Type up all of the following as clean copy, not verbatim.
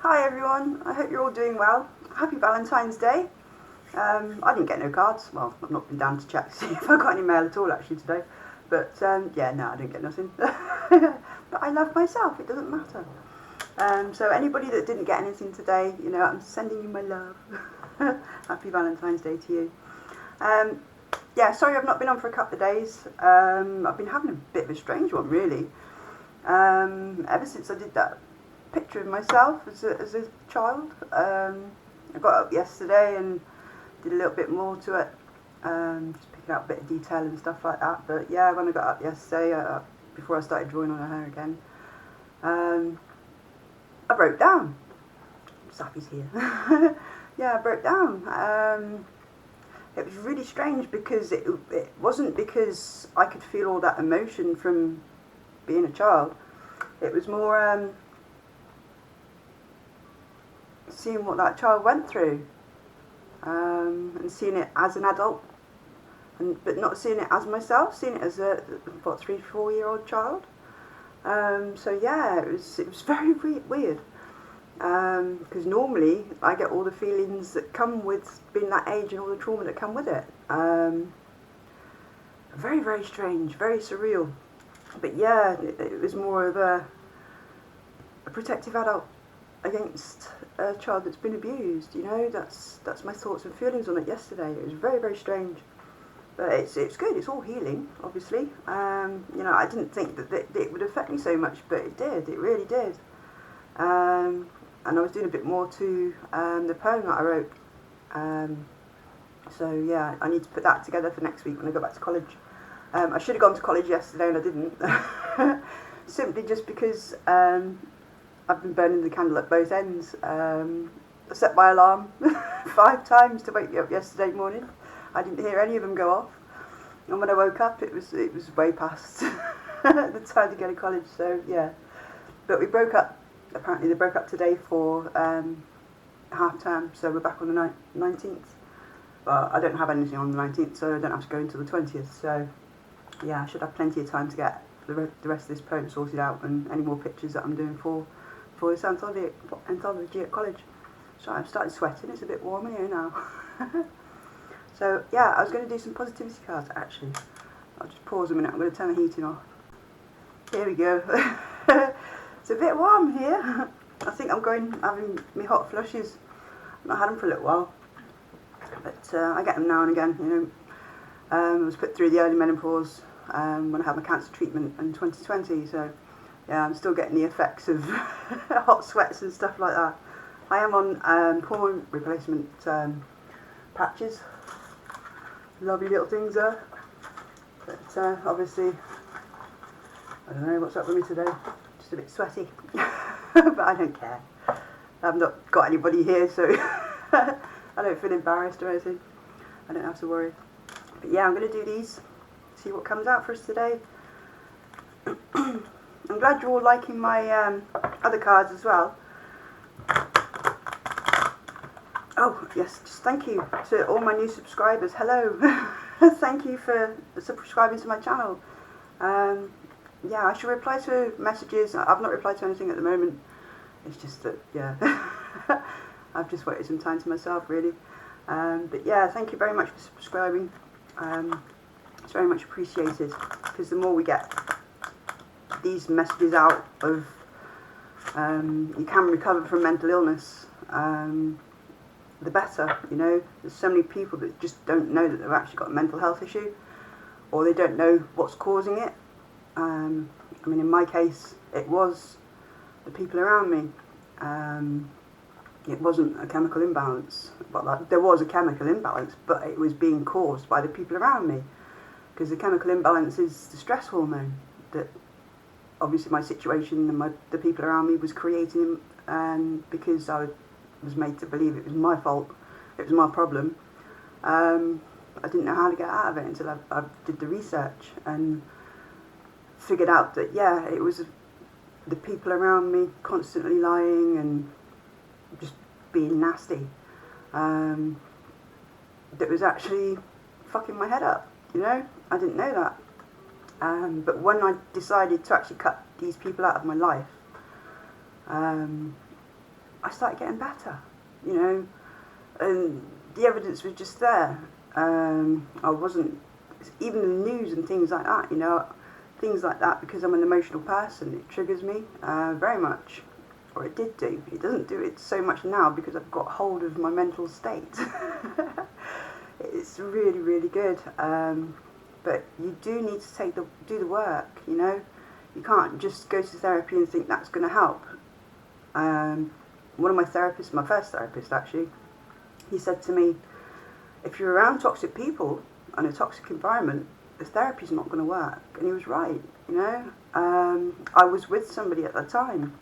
Hi everyone, I hope you're all doing well. Happy Valentine's Day. I didn't get no cards. Well, I've not been down to check to see if I got any mail at all actually today. But yeah, no, I didn't get nothing. But I love myself, it doesn't matter. So anybody that didn't get anything today, I'm sending you my love. Happy Valentine's Day to you. Um, yeah, sorry I've not been on for a couple of days. I've been having a bit of a strange one really. Ever since I did that picture of myself as a child. I got up yesterday and did a little bit more to it, just picking out a bit of detail and stuff like that. But yeah, when I got up yesterday, before I started drawing on her again, I broke down. Sappy's here. Yeah, I broke down. It was really strange because it wasn't because I could feel all that emotion from being a child. It was more seeing what that child went through, and seeing it as an adult, but not seeing it as myself, seeing it as a 3, 4 year old child. So yeah, it was very weird. Because normally I get all the feelings that come with being that age and all the trauma that come with it. Very, very strange, very surreal. But yeah, it was more of a protective adult against a child that's been abused. That's my thoughts and feelings on it yesterday. It was very, very strange. But it's good. It's all healing, obviously. I didn't think that it would affect me so much, but it did. It really did. And I was doing a bit more to the poem that I wrote. So yeah, I need to put that together for next week when I go back to college. I should have gone to college yesterday and I didn't. Simply just because I've been burning the candle at both ends. I set my alarm 5 times to wake me up yesterday morning. I didn't hear any of them go off. And when I woke up, it was way past the time to go to college. So yeah, but we broke up. Apparently they broke up today for half term, so we're back on the 19th. Well, I don't have anything on the 19th, so I don't have to go until the 20th. So yeah, I should have plenty of time to get the rest of this poem sorted out and any more pictures that I'm doing for this anthology at college. So I've started sweating. It's a bit warm in here now. So yeah, I was going to do some positivity cards actually. I'll just pause a minute. I'm going to turn the heating off. Here we go. It's a bit warm here. I think I'm having my hot flushes. I've not had them for a little while, but I get them now and again. I was put through the early menopause when I had my cancer treatment in 2020. So yeah, I'm still getting the effects of hot sweats and stuff like that. I am on hormone replacement patches. Lovely little things there. But obviously, I don't know what's up with me today. Just a bit sweaty. But I don't care. I've not got anybody here, so I don't feel embarrassed or anything. I don't have to worry. But yeah, I'm going to do these. See what comes out for us today. I'm glad you're all liking my other cards as well. Oh, yes, just thank you to all my new subscribers. Hello. Thank you for subscribing to my channel. Yeah, I should reply to messages. I've not replied to anything at the moment. It's just that, yeah, I've just waited some time to myself, really. But yeah, thank you very much for subscribing. It's very much appreciated, because the more we get these messages out of you can recover from mental illness, the better. There's so many people that just don't know that they've actually got a mental health issue, or they don't know what's causing it. I mean, in my case, it was the people around me. It wasn't a chemical imbalance. Well, there was a chemical imbalance, but it was being caused by the people around me, because the chemical imbalance is the stress hormone that obviously my situation and the people around me was creating, because I was made to believe it was my fault, it was my problem. I didn't know how to get out of it until I did the research and figured out that, yeah, it was the people around me constantly lying and just being nasty, that was actually fucking my head up. I didn't know that. But when I decided to actually cut these people out of my life, I started getting better, you know, and the evidence was just there. I wasn't, even the news and things like that, you know, things like that, because I'm an emotional person, it triggers me very much, or it did do. It doesn't do it so much now because I've got hold of my mental state. It's really, really good. But you do need to do the work, you know. You can't just go to therapy and think that's going to help. One of my therapists, my first therapist actually, he said to me, if you're around toxic people and a toxic environment, the therapy's not going to work. And he was right, you know. I was with somebody at the time,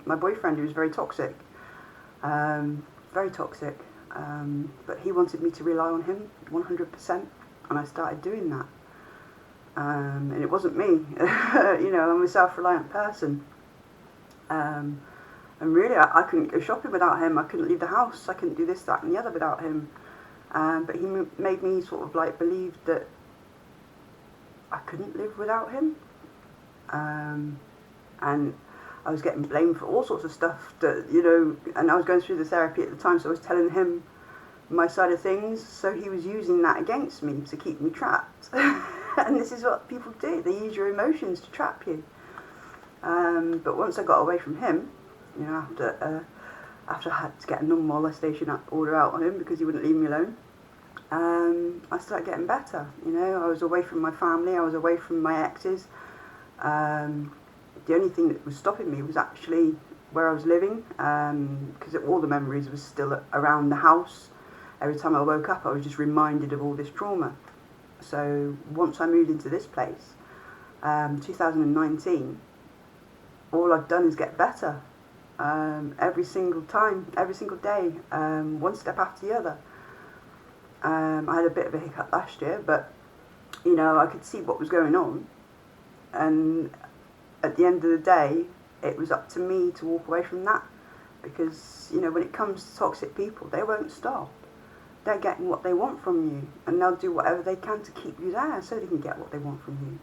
my boyfriend, who was very toxic, very toxic. But he wanted me to rely on him 100%, and I started doing that. And it wasn't me, you know, I'm a self-reliant person. And really, I couldn't go shopping without him. I couldn't leave the house. I couldn't do this, that, and the other without him. But he made me sort of like believe that I couldn't live without him. And I was getting blamed for all sorts of stuff that, you know, and I was going through the therapy at the time, so I was telling him my side of things. So he was using that against me to keep me trapped. And this is what people do. They use your emotions to trap you. But once I got away from him, you know, after I had to get a non-molestation order out on him because he wouldn't leave me alone, I started getting better. You know, I was away from my family, I was away from my exes. The only thing that was stopping me was actually where I was living, because all the memories were still around the house. Every time I woke up, I was just reminded of all this trauma. So once I moved into this place, 2019, all I've done is get better. Every single time, every single day, one step after the other. I had a bit of a hiccup last year, but you know, I could see what was going on, and at the end of the day, it was up to me to walk away from that, because you know, when it comes to toxic people, they won't stop. They're getting what they want from you, and they'll do whatever they can to keep you there so they can get what they want from you.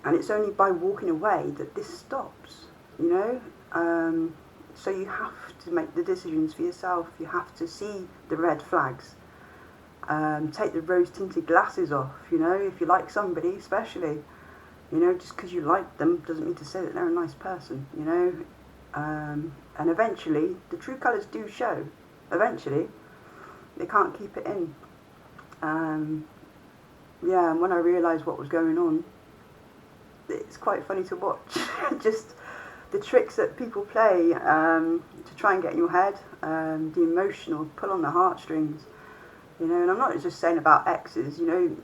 And it's only by walking away that this stops, you know. So you have to make the decisions for yourself. You have to see the red flags. Take the rose-tinted glasses off, you know, if you like somebody especially. You know, just because you like them doesn't mean to say that they're a nice person, you know. And eventually, the true colours do show. Eventually. They can't keep it in. Yeah, and when I realised what was going on, it's quite funny to watch. Just the tricks that people play to try and get in your head, the emotional pull on the heartstrings, you know. And I'm not just saying about exes, you know.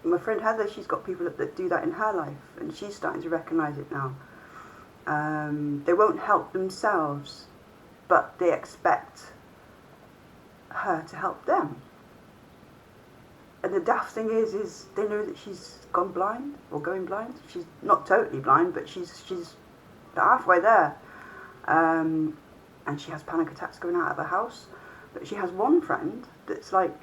My friend Heather, she's got people that do that in her life, and she's starting to recognise it now. They won't help themselves, but they expect her to help them. And the daft thing is they know that she's gone blind, or going blind. She's not totally blind, but she's halfway there. And she has panic attacks going out of her house. But she has one friend that's like,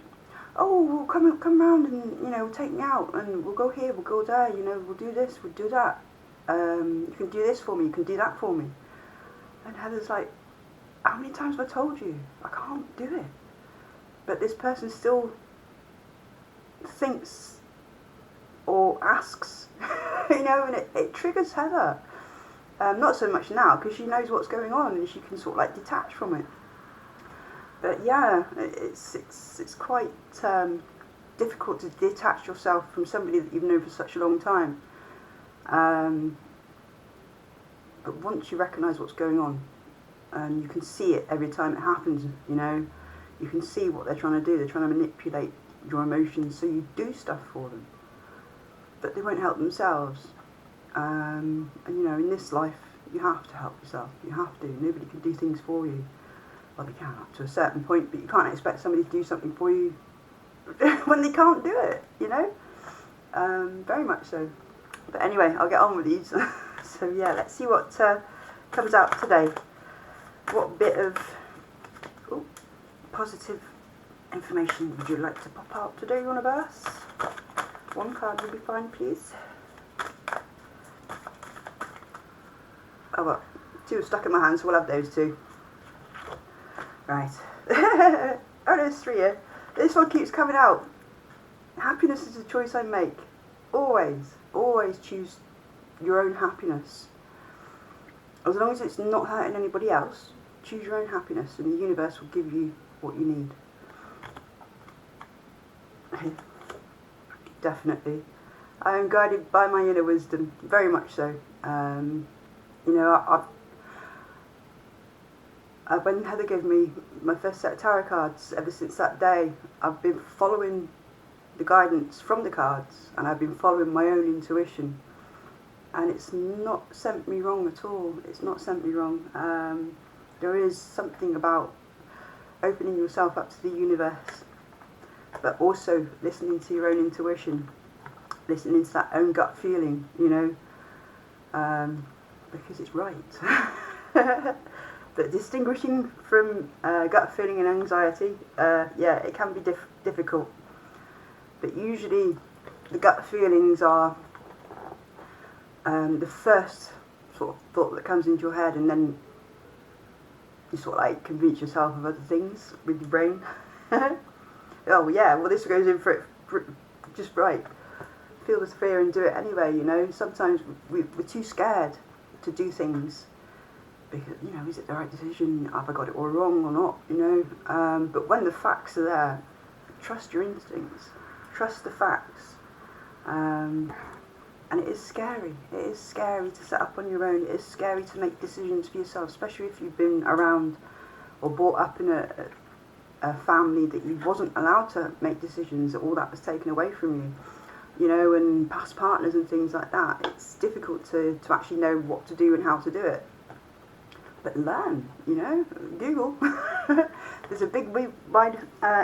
oh, well, come round and, you know, take me out, and we'll go here, we'll go there, you know, we'll do this, we'll do that. You can do this for me, you can do that for me. And Heather's like, how many times have I told you? I can't do it. But this person still thinks or asks, you know, and it triggers Heather. Not so much now, because she knows what's going on and she can sort of like detach from it. But yeah, it's quite difficult to detach yourself from somebody that you've known for such a long time. But once you recognise what's going on, and you can see it every time it happens, you know, you can see what they're trying to do. They're trying to manipulate your emotions so you do stuff for them. But they won't help themselves. And you know, in this life, you have to help yourself. You have to. Nobody can do things for you. Well, they can up to a certain point, but you can't expect somebody to do something for you when they can't do it, you know? Very much so. But anyway, I'll get on with these. So yeah, let's see what comes out today. What bit of positive information would you like to pop out today, Universe? One card would be fine, please. Oh well, two are stuck in my hand, so we'll have those two. Right. Oh, there's 3 here. This one keeps coming out. Happiness is a choice I make. Always choose your own happiness. As long as it's not hurting anybody else, choose your own happiness and the universe will give you what you need. Definitely. I am guided by my inner wisdom, very much so. You know, when Heather gave me my first set of tarot cards, ever since that day, I've been following the guidance from the cards, and I've been following my own intuition, and it's not sent me wrong at all. It's not sent me wrong. There is something about opening yourself up to the universe, but also listening to your own intuition, listening to that own gut feeling, you know, because it's right. But distinguishing from gut feeling and anxiety, yeah, it can be difficult. But usually the gut feelings are the first sort of thought that comes into your head, and then you sort of like convince yourself of other things with your brain. Oh yeah, well this goes in for it just right. Feel the fear and do it anyway, you know. Sometimes we're too scared to do things because, you know, is it the right decision? Have I got it all wrong or not, you know? But when the facts are there, trust your instincts. Trust the facts. And it is scary. It is scary to set up on your own. It is scary to make decisions for yourself, especially if you've been around or brought up in a family that you wasn't allowed to make decisions, that all that was taken away from you. You know, and past partners and things like that. It's difficult to actually know what to do and how to do it. But learn, you know, Google. There's a big, wide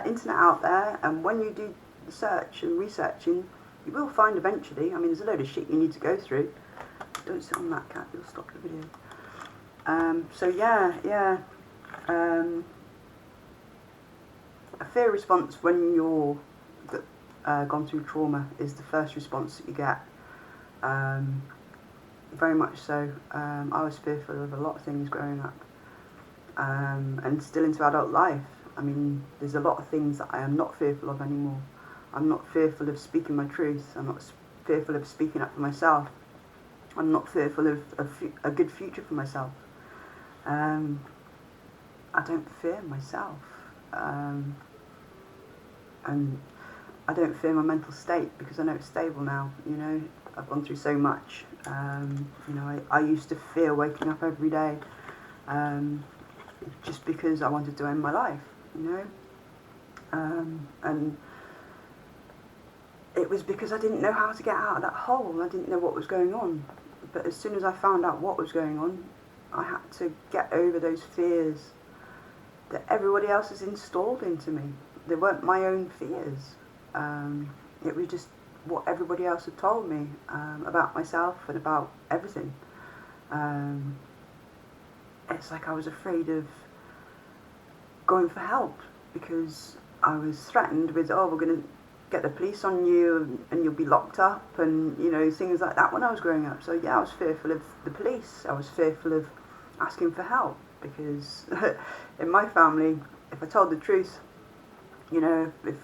internet out there, and when you do search and researching, you will find eventually. I mean, there's a load of shit you need to go through. Don't sit on that, cat, you'll stop the video. So yeah. A fear response when you're gone through trauma is the first response that you get. Very much so. I was fearful of a lot of things growing up, and still into adult life. I mean, there's a lot of things that I am not fearful of anymore. I'm not fearful of speaking my truth. I'm not fearful of speaking up for myself. I'm not fearful of a good future for myself. I don't fear myself. And I don't fear my mental state because I know it's stable now, you know. I've gone through so much. You know, I used to fear waking up every day just because I wanted to end my life, you know. And it was because I didn't know how to get out of that hole. I didn't know what was going on. But as soon as I found out what was going on, I had to get over those fears that everybody else has installed into me. They weren't my own fears. It was just what everybody else had told me about myself and about everything. It's like I was afraid of going for help because I was threatened with, oh, we're going to get the police on you and you'll be locked up, and, you know, things like that when I was growing up. So yeah, I was fearful of the police. I was fearful of asking for help because in my family, if I told the truth, you know, if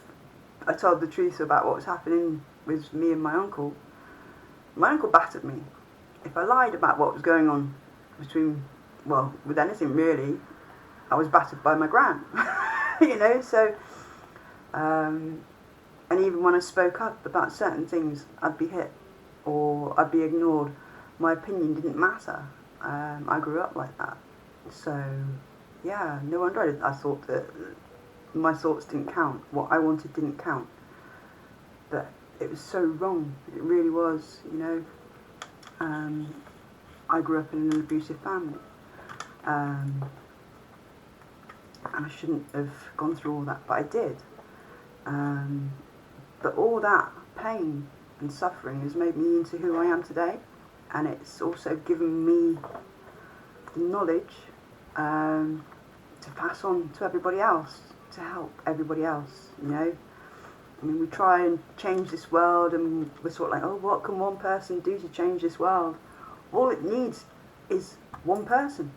I told the truth about what was happening with me and my uncle battered me. If I lied about what was going on with anything really, I was battered by my gran. You know, so, and even when I spoke up about certain things, I'd be hit or I'd be ignored. My opinion didn't matter. I grew up like that. So, yeah, no wonder I thought that my thoughts didn't count. What I wanted didn't count. But it was so wrong. It really was, you know. I grew up in an abusive family. And I shouldn't have gone through all that, but I did. But all that pain and suffering has made me into who I am today. And it's also given me the knowledge to pass on to everybody else, to help everybody else, you know. I mean, we try and change this world and we're sort of like, oh, what can one person do to change this world? All it needs is one person.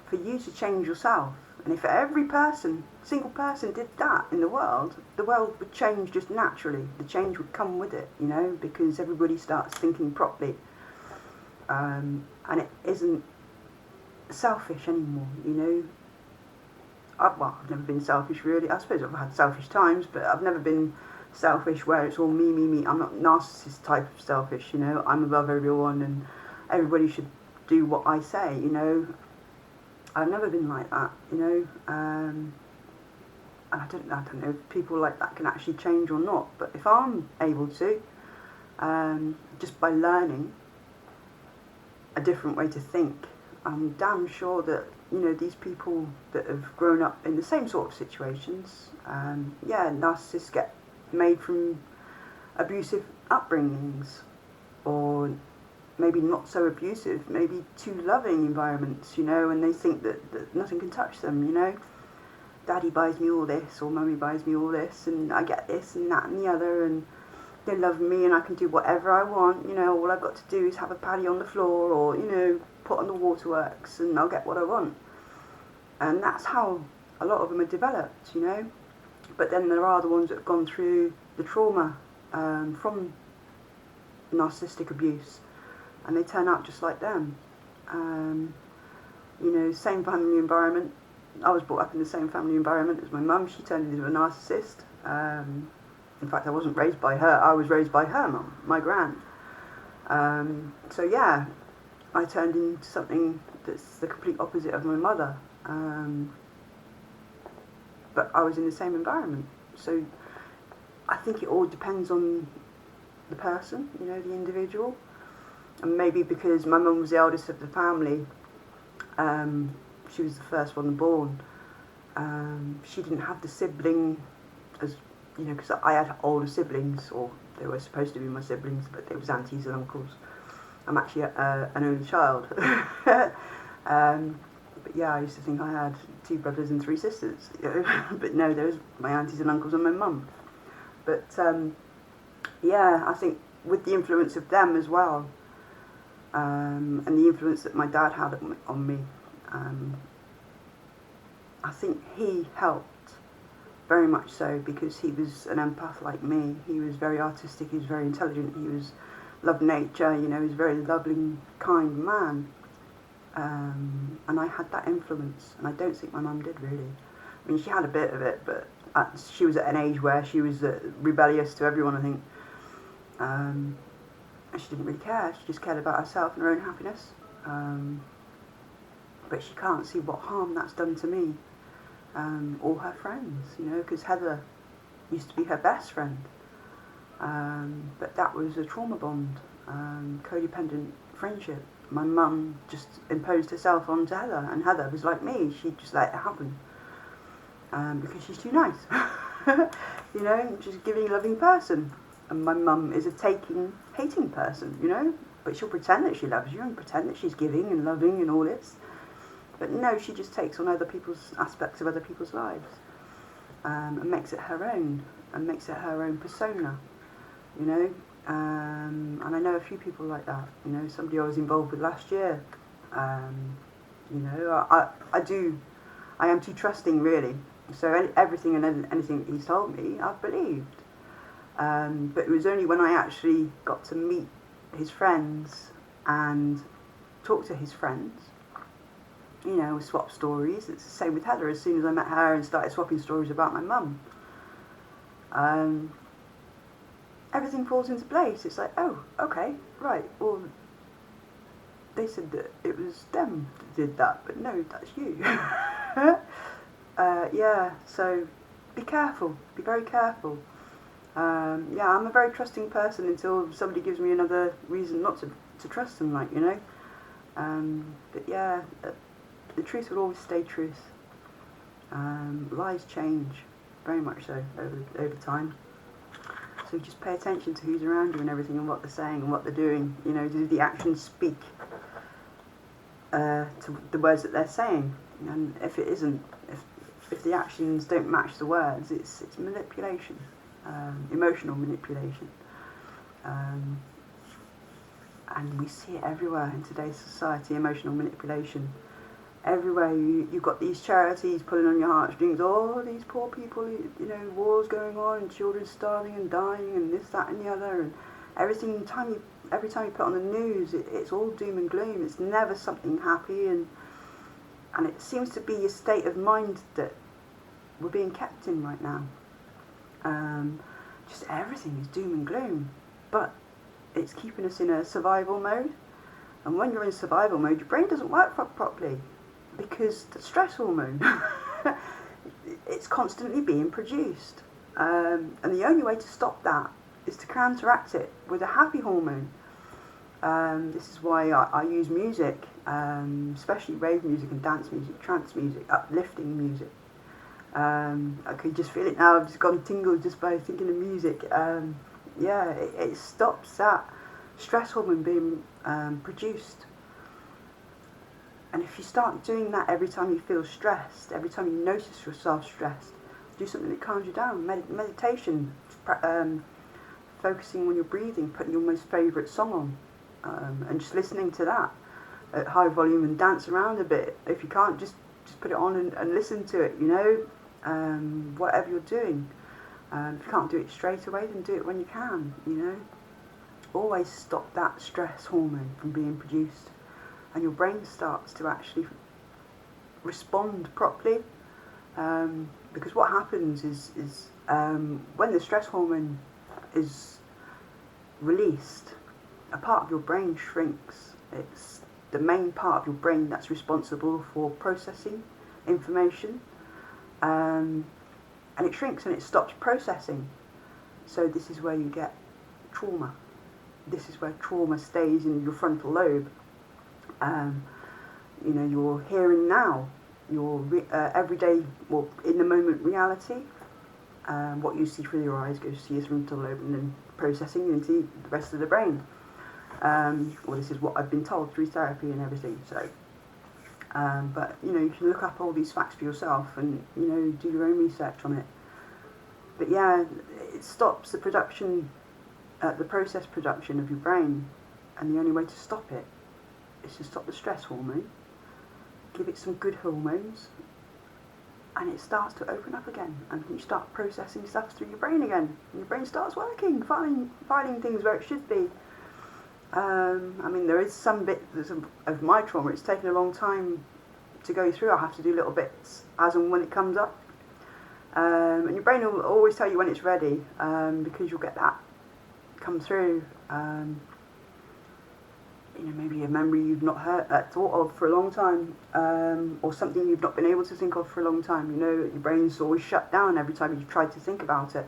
For you to change yourself And if every single person did that in the world would change just naturally. The change would come with it, you know, because everybody starts thinking properly. And it isn't selfish anymore, you know. I've never been selfish really. I suppose I've had selfish times, but I've never been selfish where it's all me, me, me. I'm not narcissist type of selfish, you know. I'm above everyone and everybody should do what I say, you know. I've never been like that, you know. And I don't know if people like that can actually change or not. But if I'm able to, just by learning a different way to think, I'm damn sure that, you know, these people that have grown up in the same sort of situations, narcissists get made from abusive upbringings, or maybe not so abusive, maybe too loving environments, you know, and they think that nothing can touch them, you know. Daddy buys me all this, or mummy buys me all this, and I get this and that and the other, and they love me and I can do whatever I want, you know. All I've got to do is have a paddy on the floor, or, you know, put on the waterworks and I'll get what I want. And that's how a lot of them are developed, you know. But then there are the ones that have gone through the trauma from narcissistic abuse, and they turn out just like them. You know, same family environment. I was brought up in the same family environment as my mum. She turned into a narcissist. In fact, I wasn't raised by her. I was raised by her mum, my gran. So yeah, I turned into something that's the complete opposite of my mother. But I was in the same environment. So I think it all depends on the person, you know, the individual. And maybe because my mum was the eldest of the family, she was the first one born. She didn't have the sibling, as you know, because I had older siblings, or they were supposed to be my siblings, but they was aunties and uncles. I'm actually an only child. But yeah, I used to think I had 2 brothers and 3 sisters. You know? But no, there was my aunties and uncles and my mum. But yeah, I think with the influence of them as well, and the influence that my dad had on me, I think he helped very much so, because he was an empath like me. He was very artistic, he was very intelligent, he loved nature, you know, he was a very loving, kind man. And I had that influence, and I don't think my mum did really. I mean, she had a bit of it, but she was at an age where she was rebellious to everyone, I think. And she didn't really care. She just cared about herself and her own happiness. But she can't see what harm that's done to me, or her friends, you know, because Heather used to be her best friend. But that was a trauma bond, codependent friendship. My mum just imposed herself onto Heather, and Heather was like me. She just let it happen, because she's too nice. You know, she's a giving, loving person. And my mum is a taking, hating person, you know. But she'll pretend that she loves you and pretend that she's giving and loving and all this. But no, she just takes on other people's aspects of other people's lives, and makes it her own, and makes it her own persona, you know. And I know a few people like that, you know. Somebody I was involved with last year, you know, I am too trusting really. So everything and anything that he's told me, I've believed. But it was only when I actually got to meet his friends and talk to his friends, you know, swap stories. It's the same with Heather. As soon as I met her and started swapping stories about my mum, everything falls into place. It's like, oh, okay, right, well, they said that it was them that did that, but no, that's you. Yeah, so be careful, be very careful. Yeah, I'm a very trusting person until somebody gives me another reason not to trust them, like, you know. But yeah, the truth will always stay truth. Lies change, very much so, over time. So just pay attention to who's around you and everything, and what they're saying and what they're doing. You know, do the actions speak to the words that they're saying? And if it isn't, if the actions don't match the words, it's manipulation, emotional manipulation. And we see it everywhere in today's society, emotional manipulation. everywhere. You've got these charities pulling on your heartstrings. Oh, these poor people, wars going on and children starving and dying and this, that and the other, and every time you put on the news, it's all doom and gloom. It's never something happy, and it seems to be a state of mind that we're being kept in right now. Just everything is doom and gloom, but it's keeping us in a survival mode. And when you're in survival mode, your brain doesn't work properly, because the stress hormone, it's constantly being produced. And the only way to stop that is to counteract it with a happy hormone. This is why I use music, especially rave music and dance music, trance music, uplifting music. I can just feel it now. I've just gone tingled just by thinking of music. It stops that stress hormone being produced. And if you start doing that every time you feel stressed, every time you notice yourself stressed, do something that calms you down. Meditation, focusing on your breathing, putting your most favourite song on, and just listening to that at high volume and dance around a bit. If you can't, just put it on and listen to it, whatever you're doing. If you can't do it straight away, then do it when you can, Always stop that stress hormone from being produced, and your brain starts to actually respond properly. Because what happens is when the stress hormone is released, a part of your brain shrinks. It's the main part of your brain that's responsible for processing information, and it shrinks and it stops processing. So this is where you get trauma. This is where trauma stays in your frontal lobe. Your here and now, your everyday, in the moment reality. What you see through your eyes goes to your frontal lobe and then processing into the rest of the brain. This is what I've been told through therapy and everything. So, but you can look up all these facts for yourself and do your own research on it. But yeah, it stops the production, the process production of your brain, and the only way to stop it is to stop the stress hormone, give it some good hormones, and it starts to open up again, and you start processing stuff through your brain again, and your brain starts working, finding things where it should be. There is some bits of my trauma. It's taken a long time to go through. I have to do little bits as and when it comes up. And your brain will always tell you when it's ready, because you'll get that come through. Maybe a memory you've not thought of for a long time, or something you've not been able to think of for a long time. Your brain's always shut down every time you try to think about it.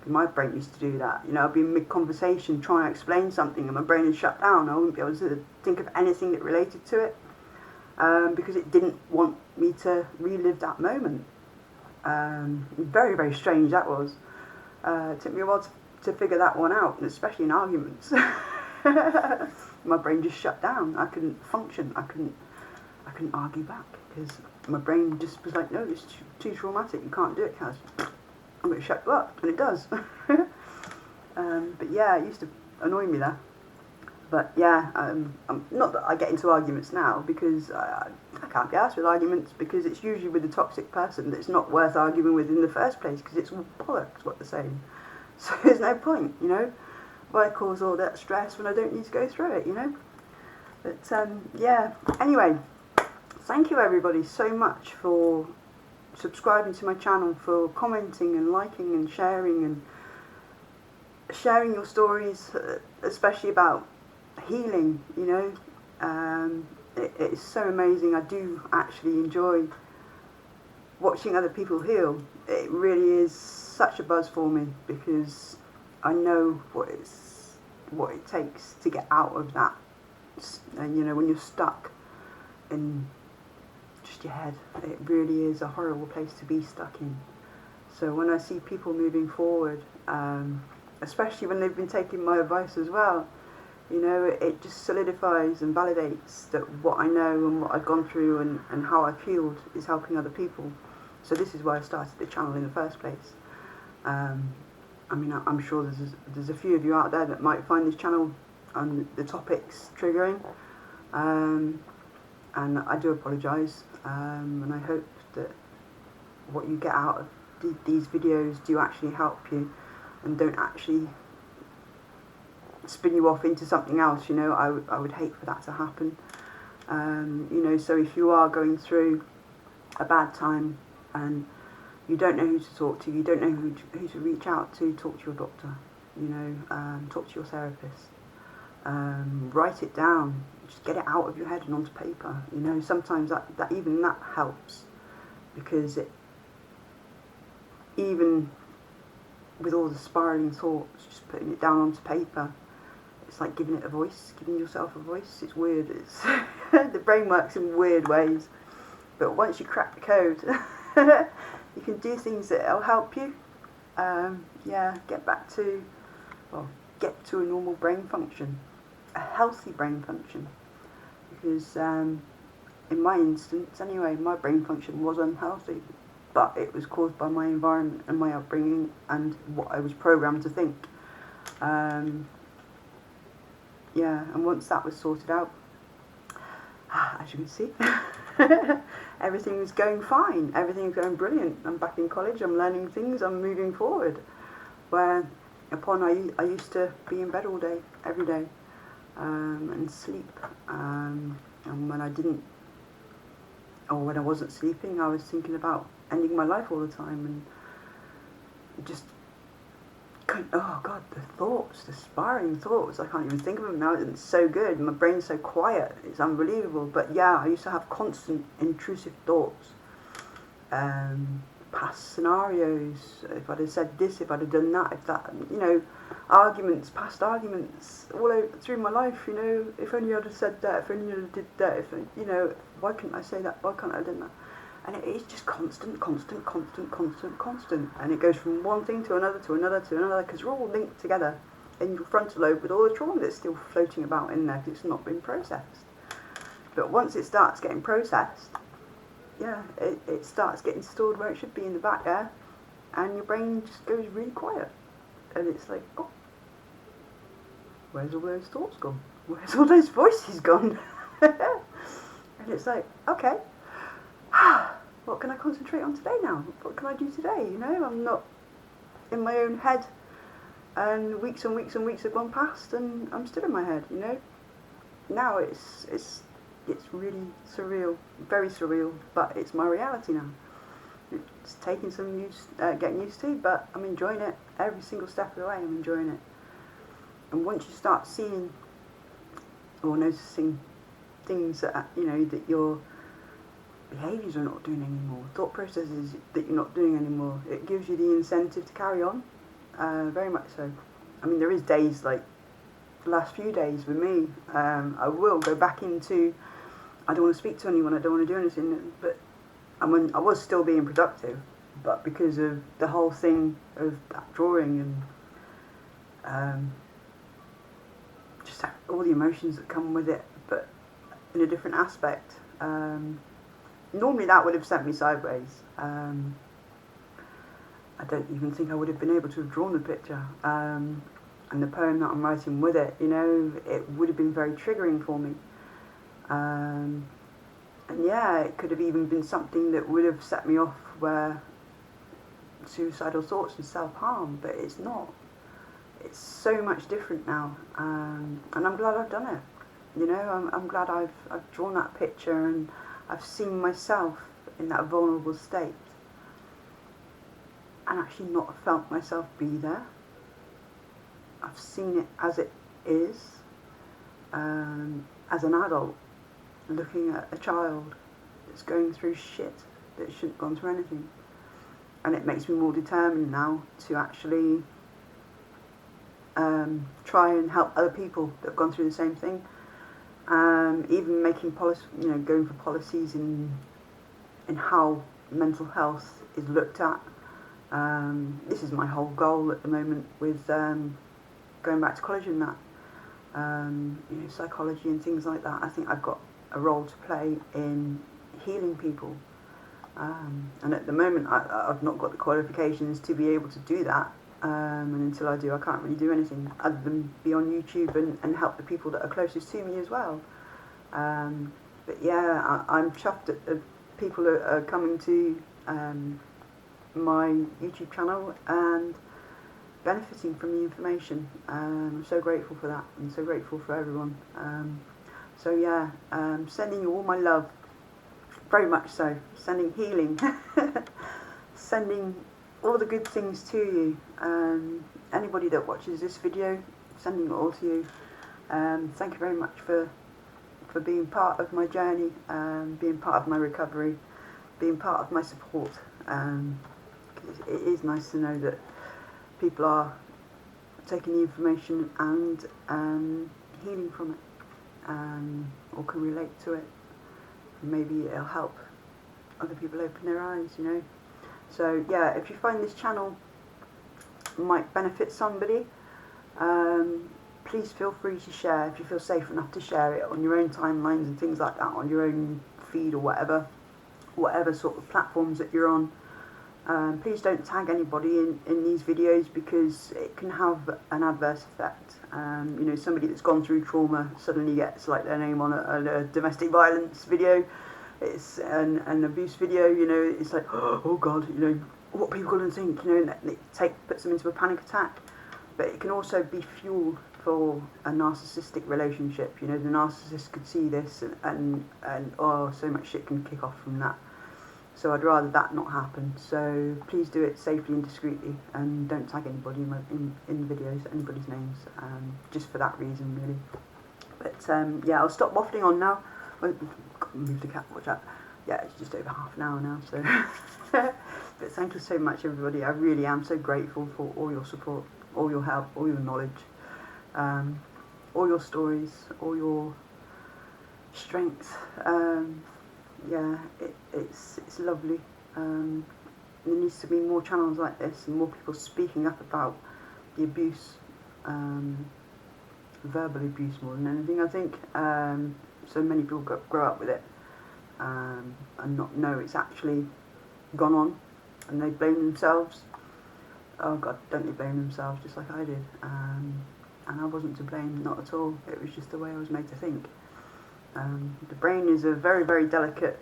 My brain used to do that. I'd be in mid-conversation trying to explain something and my brain is shut down. I wouldn't be able to think of anything that related to it, because it didn't want me to relive that moment. Very, very strange that was. It took me a while to figure that one out, and especially in arguments. My brain just shut down. I couldn't function. I couldn't argue back because my brain just was like, no, it's too traumatic. You can't do it, Kaz. I'm going to shut you up, and it does. But yeah, it used to annoy me there. But yeah, not that I get into arguments now, because I can't be arsed with arguments, because it's usually with a toxic person that's not worth arguing with in the first place, because it's all bollocks what they're saying. So there's no point, Why cause all that stress when I don't need to go through it, But yeah, anyway, thank you everybody so much for subscribing to my channel, for commenting and liking and sharing your stories, especially about healing. It is so amazing. I do actually enjoy watching other people heal. It really is such a buzz for me, because I know what it takes to get out of that. And when you're stuck in just your head, it really is a horrible place to be stuck in. So when I see people moving forward, especially when they've been taking my advice as well, it just solidifies and validates that what I know and what I've gone through and how I've healed is helping other people. So this is why I started the channel in the first place. I'm sure there's a few of you out there that might find this channel and the topics triggering. and I do apologise, and I hope that what you get out of these videos do actually help you and don't actually spin you off into something else. You know, I would hate for that to happen. You know, so if you are going through a bad time and you don't know who to talk to, you don't know who to reach out to, talk to your doctor, you know, talk to your therapist. Write it down, just get it out of your head and onto paper. You know, sometimes that even that helps, because even with all the spiraling thoughts, just putting it down onto paper, it's like giving it a voice, giving yourself a voice. It's weird. It's the brain works in weird ways, but once you crack the code, you can do things that'll help you. Yeah, get to a normal brain function, a healthy brain function. Because in my instance, anyway, my brain function was unhealthy, but it was caused by my environment and my upbringing and what I was programmed to think. Yeah, and once that was sorted out, as you can see, everything was going fine. Everything was going brilliant. I'm back in college. I'm learning things. I'm moving forward. Where I used to be in bed all day, every day, and sleep. And when I didn't, or when I wasn't sleeping, I was thinking about ending my life all the time, and just, oh God, the thoughts, the spiraling thoughts, I can't even think of them now. It's so good. My brain's so quiet. It's unbelievable. But yeah, I used to have constant intrusive thoughts. Past scenarios, if I'd have said this, if I'd have done that, if that, you know, past arguments, all over, through my life, you know, if only I'd have said that, if only I'd have did that, if, you know, why couldn't I say that, why can't I have done that? And it is just constant, and it goes from one thing to another, because we're all linked together in your frontal lobe with all the trauma that's still floating about in there, because it's not been processed. But once it starts getting processed, yeah, it starts getting stored where it should be, in the back there, and your brain just goes really quiet, and it's like, oh, where's all those thoughts gone? Where's all those voices gone? And it's like, okay, what can I concentrate on today now? What can I do today? You know, I'm not in my own head, and weeks and weeks and weeks have gone past, and I'm still in my head. You know, now it's really surreal, very surreal, but it's my reality now. It's taking some getting used to, but I'm enjoying it every single step of the way. I'm enjoying it, and once you start seeing or noticing things that, you know, that your behaviours are not doing anymore, thought processes that you're not doing anymore, it gives you the incentive to carry on, very much so. I mean, there is days like the last few days with me, I will go back into, I don't want to speak to anyone, I don't want to do anything, but I was still being productive, but because of the whole thing of that drawing and just all the emotions that come with it, but in a different aspect. Normally that would have sent me sideways. I don't even think I would have been able to have drawn the picture. And the poem that I'm writing with it, you know, it would have been very triggering for me. And yeah, it could have even been something that would have set me off where suicidal thoughts and self-harm, but it's not. It's so much different now, and I'm glad I've done it. You know, I'm glad I've drawn that picture, and I've seen myself in that vulnerable state, and actually not felt myself be there. I've seen it as it is, as an adult, looking at a child that's going through shit that shouldn't have gone through anything. And it makes me more determined now to actually try and help other people that have gone through the same thing. Even making policy, you know, going for policies in how mental health is looked at. This is my whole goal at the moment with going back to college and that. You know, psychology and things like that. I think I've got a role to play in healing people. And at the moment, I've not got the qualifications to be able to do that. And until I do, I can't really do anything other than be on YouTube and help the people that are closest to me as well. but yeah, I'm chuffed at the people that are coming to my YouTube channel and benefiting from the information. I'm so grateful for that, and so grateful for everyone. So yeah, sending you all my love, very much so. Sending healing, sending all the good things to you. Anybody that watches this video, sending it all to you. Thank you very much for being part of my journey, being part of my recovery, being part of my support. It is nice to know that people are taking the information and healing from it, or can relate to it. Maybe it'll help other people open their eyes, you know. So yeah, if you find this channel might benefit somebody, please feel free to share, if you feel safe enough to share it on your own timelines and things like that, on your own feed or whatever sort of platforms that you're on. Please don't tag anybody in these videos, because it can have an adverse effect. You know, somebody that's gone through trauma suddenly gets like their name on a domestic violence video, it's an abuse video, you know, it's like, oh God, you know, what are people going to think, you know, and it puts them into a panic attack. But it can also be fuel for a narcissistic relationship. You know, the narcissist could see this and oh, so much shit can kick off from that. So I'd rather that not happen. So please do it safely and discreetly, and don't tag anybody in the videos, anybody's names, just for that reason, really. But yeah, I'll stop waffling on now. Move the cat, watch out. Yeah, it's just over half an hour now, so. But thank you so much, everybody. I really am so grateful for all your support, all your help, all your knowledge, all your stories, all your strength. Yeah, it's lovely. There needs to be more channels like this, and more people speaking up about the abuse, verbal abuse more than anything, I think. So many people grow up with it and not know it's actually gone on, and they blame themselves. Oh God, don't they blame themselves just like I did? And I wasn't to blame, not at all. It was just the way I was made to think. The brain is a very, very delicate,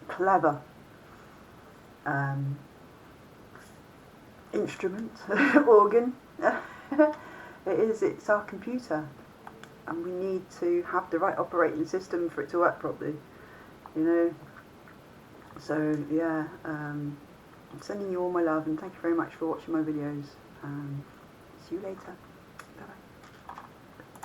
clever instrument, organ. It's our computer, and we need to have the right operating system for it to work properly, you know. So yeah, I'm sending you all my love, and thank you very much for watching my videos. See you later.